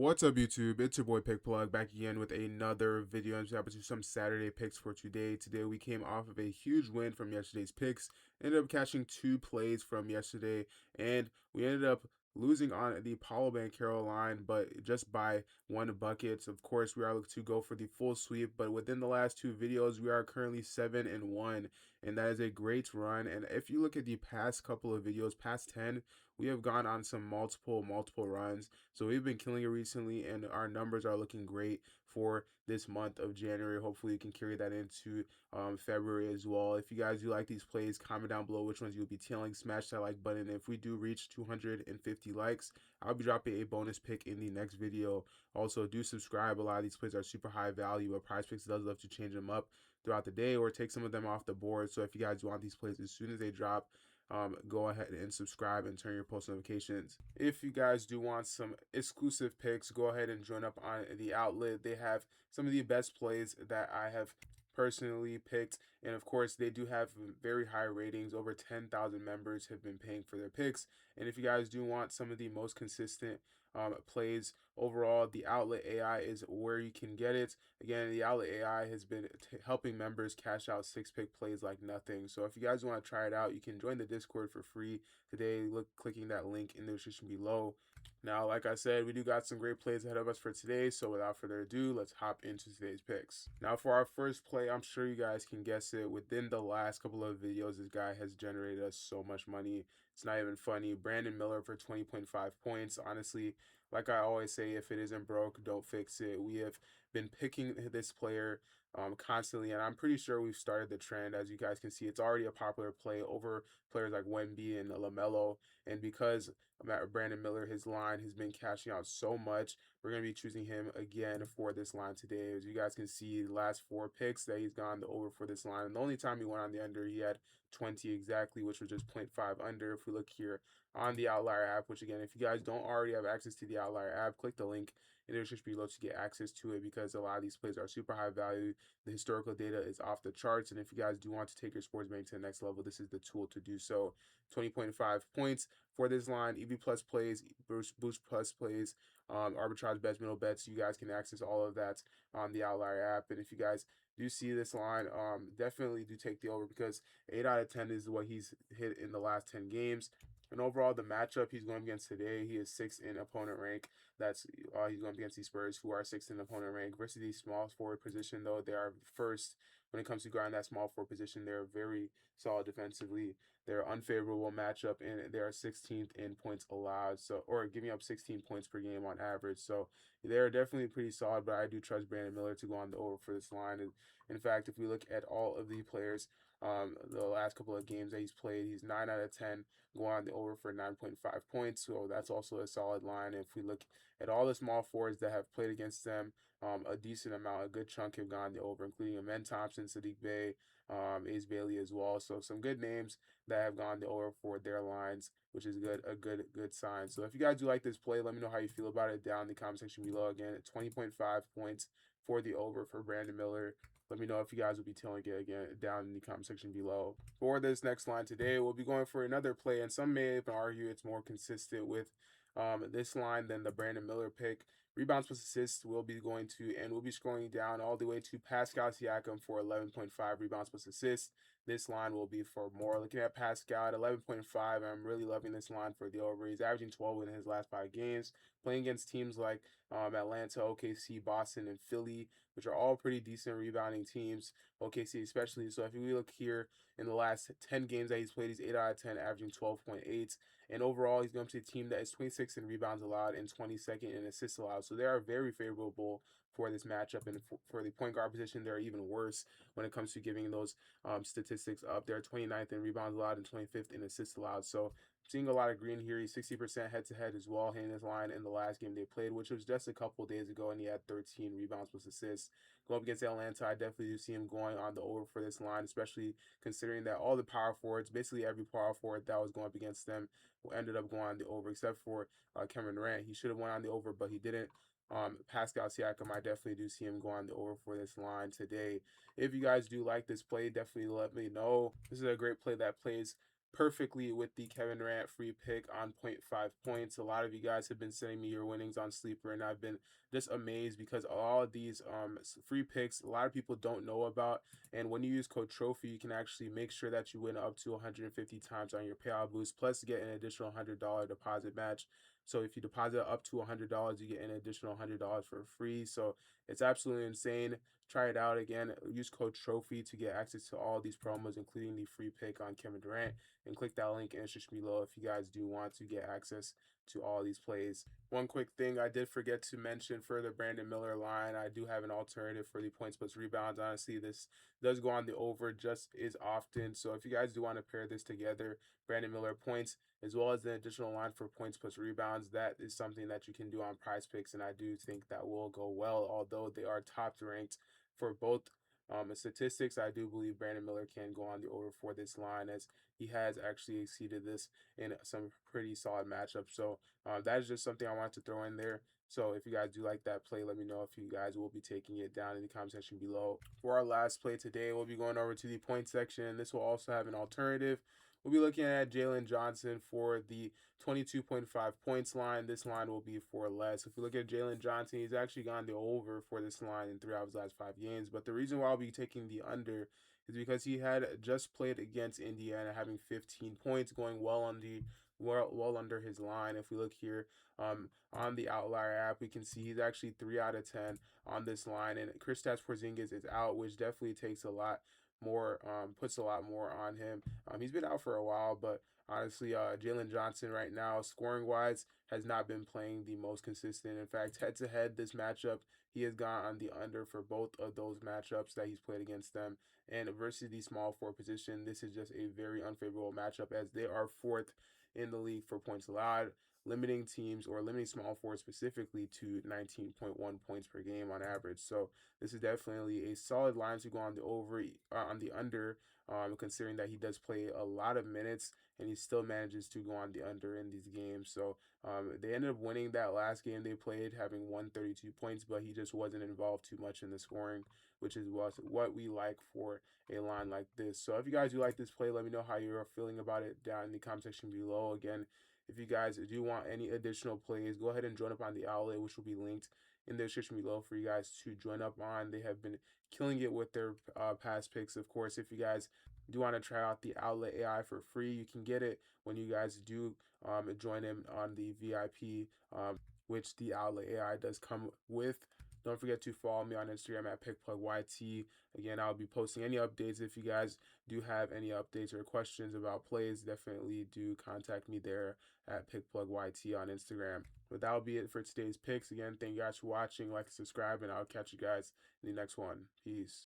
What's up, YouTube? It's your boy Pick Plug back again with another video. I'm just happy to do some Saturday picks for today. Today we came off of a huge win from yesterday's picks. Ended up catching two plays from yesterday, and we ended up losing on the Paulo Banchero line, but just by one bucket. Of course, we are looking to go for the full sweep, but within the last two videos, we are currently 7-1, and that is a great run. And if you look at the past couple of videos, past 10, we have gone on some multiple runs. So we've been killing it recently, and our numbers are looking great for this month of January. Hopefully, you can carry that into February as well. If you guys do like these plays, comment down below which ones you'll be tailing. Smash that like button. If we do reach 250 likes, I'll be dropping a bonus pick in the next video. Also, do subscribe. A lot of these plays are super high value, but PrizePicks does love to change them up throughout the day or take some of them off the board. So if you guys want these plays as soon as they drop, go ahead and subscribe and turn your post notifications. If you guys do want some exclusive picks, go ahead and join up on the outlet. They have some of the best plays that I have personally picked, and of course they do have very high ratings. Over 10,000 members have been paying for their picks. And if you guys do want some of the most consistent plays overall, the outlet AI is where you can get it. Again, the outlet AI has been helping members cash out 6-pick plays like nothing. So if you guys want to try it out, you can join the Discord for free today. Clicking that link in the description below. Now, like I said, we do got some great plays ahead of us for today. So without further ado, let's hop into today's picks. Now, for our first play, I'm sure you guys can guess it. Within the last couple of videos, this guy has generated us so much money. It's not even funny. Brandon Miller for 20.5 points. Honestly, like I always say, if it isn't broke, don't fix it. We have been picking this player constantly, and I'm pretty sure we've started the trend. As you guys can see, it's already a popular play over players like Wemby and LaMelo. And because Brandon Miller, his line has been cashing out so much, we're going to be choosing him again for this line today. As you guys can see, the last 4 picks that he's gone the over for this line. And the only time he went on the under, he had 20 exactly, which was just 0.5 under. If we look here on the Outlier app, which again, if you guys don't already have access to the Outlier app, click the link in the description below to get access to it, because a lot of these plays are super high value. The historical data is off the charts, and if you guys do want to take your sports betting to the next level, this is the tool to do so. 20.5 points for this line. EV plus plays, boost plus plays, arbitrage bets, middle bets. You guys can access all of that on the Outlier app. And if you guys do see this line, definitely do take the over, because 8 out of 10 is what he's hit in the last 10 games. And overall, the matchup he's going against today, he is 6th in opponent rank. That's he's going against the Spurs, who are 6th in opponent rank. Versus the small forward position, though, they are first when it comes to guarding that small forward position. They're very solid defensively. They're unfavorable matchup, and they are 16th in points allowed, so, or giving up 16 points per game on average. So they're definitely pretty solid, but I do trust Brandon Miller to go on the over for this line. And in fact, if we look at all of the players, the last couple of games that he's played, he's 9 out of 10 going on the over for 9.5 points. So that's also a solid line. If we look at all the small forwards that have played against them, a decent amount, a good chunk have gone the over, including Amen Thompson, Sadiq Bey, Ace Bailey as well. So some good names that have gone the over for their lines, which is a good sign. So if you guys do like this play, let me know how you feel about it down in the comment section below. Again, 20.5 points for the over for Brandon Miller. Let me know if you guys will be tailing it again down in the comment section below. For this next line today, we'll be going for another play, and some may even argue it's more consistent with this line than the Brandon Miller pick. Rebounds plus assists will be going to, and we'll be scrolling down all the way to Pascal Siakam for 11.5 rebounds plus assists. This line will be for more. Looking at Pascal at 11.5, I'm really loving this line for the over. He's averaging 12 in his last 5 games, playing against teams like Atlanta, OKC, Boston, and Philly, which are all pretty decent rebounding teams. OKC especially. So if we look here in the last 10 games that he's played, he's 8 out of 10, averaging 12.8. And overall, he's going to a team that is 26th in rebounds allowed and 22nd in assists allowed. So they are very favorable for this matchup. And for the point guard position, they're even worse when it comes to giving those statistics up. They're 29th in rebounds allowed and 25th in assists allowed. So seeing a lot of green here. He's 60% head-to-head as well, hitting his line in the last game they played, which was just a couple days ago, and he had 13 rebounds plus assists. Going up against Atlanta, I definitely do see him going on the over for this line, especially considering that all the power forwards, basically every power forward that was going up against them, ended up going on the over, except for Kevin Durant. He should have went on the over, but he didn't. Pascal Siakam, I definitely do see him go on the over for this line today. If you guys do like this play, definitely let me know. This is a great play that plays perfectly with the Kevin Durant free pick on .5 points. A lot of you guys have been sending me your winnings on Sleeper, and I've been just amazed because all of these free picks a lot of people don't know about. And when you use code Trophy, you can actually make sure that you win up to 150 times on your payout boost, plus get an additional $100 deposit match. So if you deposit up to $100, you get an additional $100 for free. So it's absolutely insane. Try it out again. Use code Trophy to get access to all these promos, including the free pick on Kevin Durant, and click that link in the description below if you guys do want to get access to all these plays. One quick thing I did forget to mention for the Brandon Miller line, I do have an alternative for the points plus rebounds. Honestly, this does go on the over just as often. So if you guys do want to pair this together, Brandon Miller points as well as the additional line for points plus rebounds, that is something that you can do on PrizePicks, and I do think that will go well. Although they are top ranked for both statistics, I do believe Brandon Miller can go on the over for this line, as he has actually exceeded this in some pretty solid matchups. So that is just something I wanted to throw in there. So if you guys do like that play, let me know if you guys will be taking it down in the comment section below. For our last play today, we'll be going over to the point section. This will also have an alternative. We'll be looking at Jaylen Johnson for the 22.5 points line. This line will be for less. If we look at Jaylen Johnson, he's actually gone the over for this line in 3 out of his last 5 games. But the reason why I'll be taking the under is because he had just played against Indiana, having 15 points, going well under his line. If we look here on the Outlier app, we can see he's actually 3 out of 10 on this line. And Kristaps Porzingis is out, which definitely takes a lot more, puts a lot more on him. He's been out for a while, but honestly, Jaylen Johnson right now, scoring wise, has not been playing the most consistent. In fact, head to head, this matchup, he has gone on the under for both of those matchups that he's played against them. And versus the small forward position, this is just a very unfavorable matchup, as they are fourth in the league for points allowed, limiting teams or limiting small forwards specifically to 19.1 points per game on average. So this is definitely a solid line to go on the over, on the under, considering that he does play a lot of minutes and he still manages to go on the under in these games. So they ended up winning that last game they played, having 132 points, but he just wasn't involved too much in the scoring, which is what we like for a line like this. So if you guys do like this play, let me know how you're feeling about it down in the comment section below. Again, if you guys do want any additional plays, go ahead and join up on the outlet, which will be linked in the description below for you guys to join up on. They have been killing it with their past picks. Of course, if you guys do want to try out the outlet AI for free, you can get it when you guys do join in on the VIP, which the outlet AI does come with. Don't forget to follow me on Instagram at PickPlugYT. Again, I'll be posting any updates. If you guys do have any updates or questions about plays, definitely do contact me there at PickPlugYT on Instagram. But that'll be it for today's picks. Again, thank you guys for watching. Like and subscribe, and I'll catch you guys in the next one. Peace.